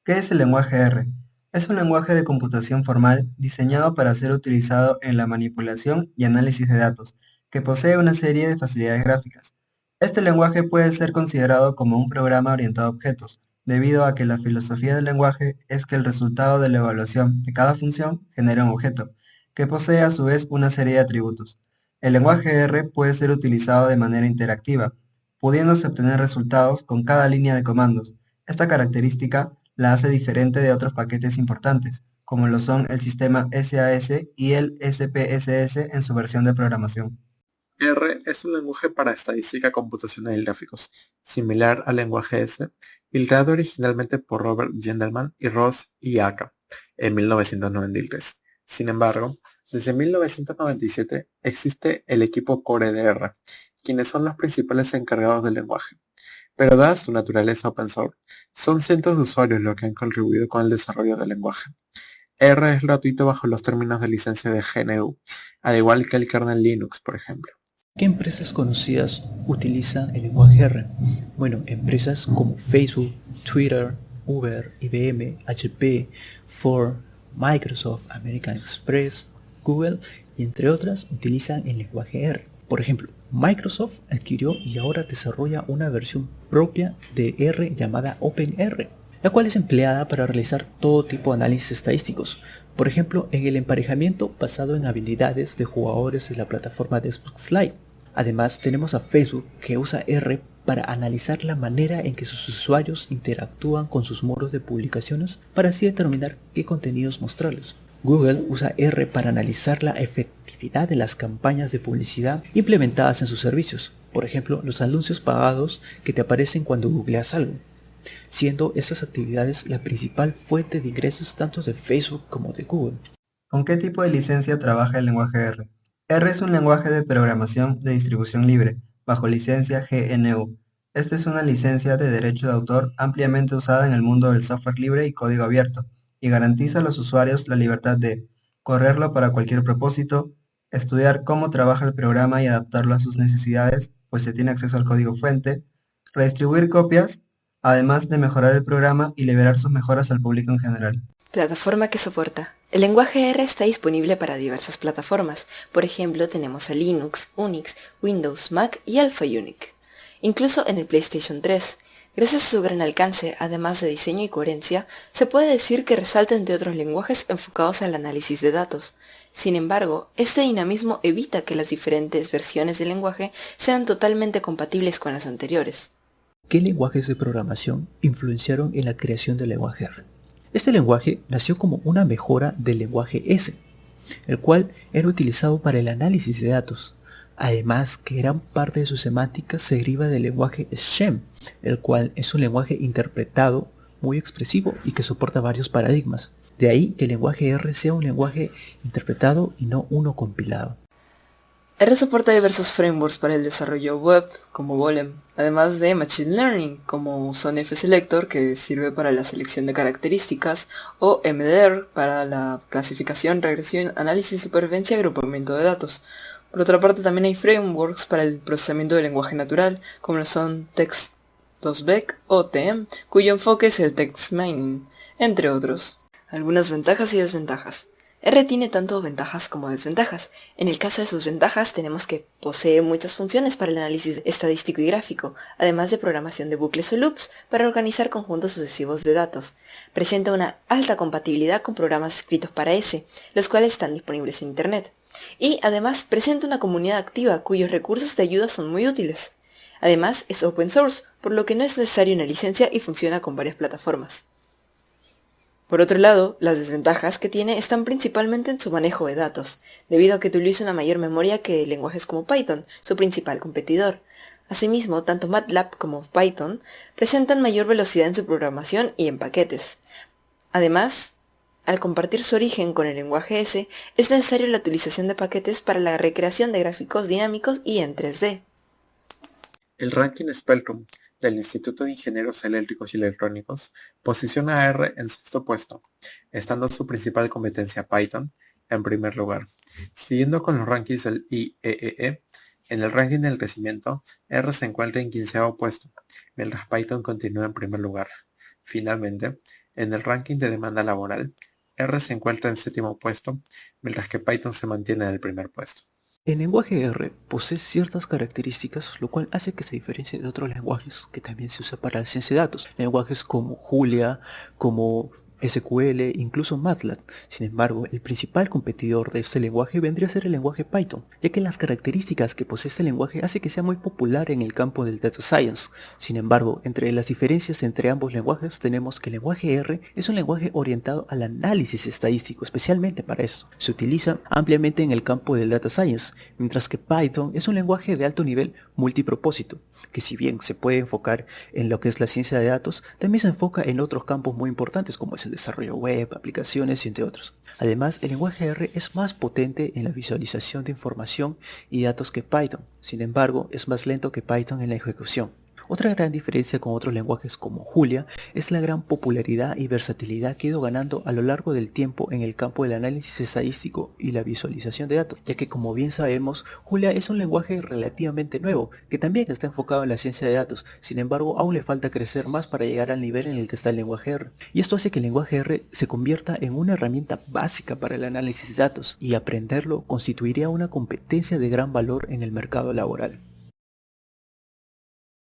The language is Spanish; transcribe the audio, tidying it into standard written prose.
¿Qué es el lenguaje R? Es un lenguaje de computación formal diseñado para ser utilizado en la manipulación y análisis de datos, que posee una serie de facilidades gráficas. Este lenguaje puede ser considerado como un programa orientado a objetos, debido a que la filosofía del lenguaje es que el resultado de la evaluación de cada función genera un objeto, que posee a su vez una serie de atributos. El lenguaje R puede ser utilizado de manera interactiva, pudiéndose obtener resultados con cada línea de comandos. Esta característica la hace diferente de otros paquetes importantes, como lo son el sistema SAS y el SPSS en su versión de programación. R es un lenguaje para estadística computacional y gráficos, similar al lenguaje S, y creado originalmente por Robert Gendelman y Ross Aka en 1993. Sin embargo, desde 1997 existe el equipo Core de R, quienes son los principales encargados del lenguaje. Pero dada su naturaleza open source, son cientos de usuarios los que han contribuido con el desarrollo del lenguaje. R es gratuito bajo los términos de licencia de GNU, al igual que el kernel Linux, por ejemplo. ¿Qué empresas conocidas utilizan el lenguaje R? Bueno, empresas como Facebook, Twitter, Uber, IBM, HP, Ford, Microsoft, American Express, Google y entre otras utilizan el lenguaje R. Por ejemplo, Microsoft adquirió y ahora desarrolla una versión propia de R llamada OpenR, la cual es empleada para realizar todo tipo de análisis estadísticos. Por ejemplo, en el emparejamiento basado en habilidades de jugadores de la plataforma de Xbox Live. Además, tenemos a Facebook que usa R para analizar la manera en que sus usuarios interactúan con sus muros de publicaciones para así determinar qué contenidos mostrarles. Google usa R para analizar la efectividad de las campañas de publicidad implementadas en sus servicios, por ejemplo, los anuncios pagados que te aparecen cuando googleas algo, siendo estas actividades la principal fuente de ingresos tanto de Facebook como de Google. ¿Con qué tipo de licencia trabaja el lenguaje R? R es un lenguaje de programación de distribución libre, bajo licencia GNU. Esta es una licencia de derecho de autor ampliamente usada en el mundo del software libre y código abierto, y garantiza a los usuarios la libertad de correrlo para cualquier propósito, estudiar cómo trabaja el programa y adaptarlo a sus necesidades, pues se tiene acceso al código fuente, redistribuir copias, además de mejorar el programa y liberar sus mejoras al público en general. Plataforma que soporta. El lenguaje R está disponible para diversas plataformas. Por ejemplo, tenemos a Linux, Unix, Windows, Mac y Alpha Unique. Incluso en el PlayStation 3. Gracias a su gran alcance, además de diseño y coherencia, se puede decir que resalta entre otros lenguajes enfocados al análisis de datos. Sin embargo, este dinamismo evita que las diferentes versiones del lenguaje sean totalmente compatibles con las anteriores. ¿Qué lenguajes de programación influenciaron en la creación del lenguaje R? Este lenguaje nació como una mejora del lenguaje S, el cual era utilizado para el análisis de datos. Además, que gran parte de su semántica se deriva del lenguaje Shem, el cual es un lenguaje interpretado muy expresivo y que soporta varios paradigmas. De ahí que el lenguaje R sea un lenguaje interpretado y no uno compilado. R soporta diversos frameworks para el desarrollo web, como Golem, además de Machine Learning, como son FSelector, que sirve para la selección de características, o MDR, para la clasificación, regresión, análisis, supervivencia y agrupamiento de datos. Por otra parte, también hay frameworks para el procesamiento del lenguaje natural, como lo son Text2Vec o TM, cuyo enfoque es el text mining, entre otros. Algunas ventajas y desventajas. R tiene tanto ventajas como desventajas. En el caso de sus ventajas tenemos que posee muchas funciones para el análisis estadístico y gráfico, además de programación de bucles o loops para organizar conjuntos sucesivos de datos. Presenta una alta compatibilidad con programas escritos para S, los cuales están disponibles en Internet. Y además presenta una comunidad activa cuyos recursos de ayuda son muy útiles. Además es open source, por lo que no es necesaria una licencia y funciona con varias plataformas. Por otro lado, las desventajas que tiene están principalmente en su manejo de datos, debido a que utiliza una mayor memoria que lenguajes como Python, su principal competidor. Asimismo, tanto MATLAB como Python presentan mayor velocidad en su programación y en paquetes. Además, al compartir su origen con el lenguaje S, es necesaria la utilización de paquetes para la recreación de gráficos dinámicos y en 3D. El ranking Spectrum del Instituto de Ingenieros Eléctricos y Electrónicos posiciona a R en sexto puesto, estando su principal competencia Python en primer lugar. Siguiendo con los rankings del IEEE, en el ranking del crecimiento, R se encuentra en quinceavo puesto, mientras Python continúa en primer lugar. Finalmente, En el ranking de demanda laboral, R se encuentra en 7º puesto, mientras que Python se mantiene en el primer puesto. El lenguaje R posee ciertas características, lo cual hace que se diferencie de otros lenguajes que también se usa para la ciencia de datos. Lenguajes como Julia, como SQL, incluso MATLAB. Sin embargo, el principal competidor de este lenguaje vendría a ser el lenguaje Python, ya que las características que posee este lenguaje hace que sea muy popular en el campo del Data Science. Sin embargo, entre las diferencias entre ambos lenguajes tenemos que el lenguaje R es un lenguaje orientado al análisis estadístico, especialmente para esto. Se utiliza ampliamente en el campo del Data Science, mientras que Python es un lenguaje de alto nivel multipropósito, que si bien se puede enfocar en lo que es la ciencia de datos, también se enfoca en otros campos muy importantes como es el desarrollo web, aplicaciones y entre otros. Además, el lenguaje R es más potente en la visualización de información y datos que Python, sin embargo, es más lento que Python en la ejecución. Otra gran diferencia con otros lenguajes como Julia es la gran popularidad y versatilidad que ha ido ganando a lo largo del tiempo en el campo del análisis estadístico y la visualización de datos, ya que como bien sabemos, Julia es un lenguaje relativamente nuevo, que también está enfocado en la ciencia de datos, sin embargo aún le falta crecer más para llegar al nivel en el que está el lenguaje R. Y esto hace que el lenguaje R se convierta en una herramienta básica para el análisis de datos, y aprenderlo constituiría una competencia de gran valor en el mercado laboral.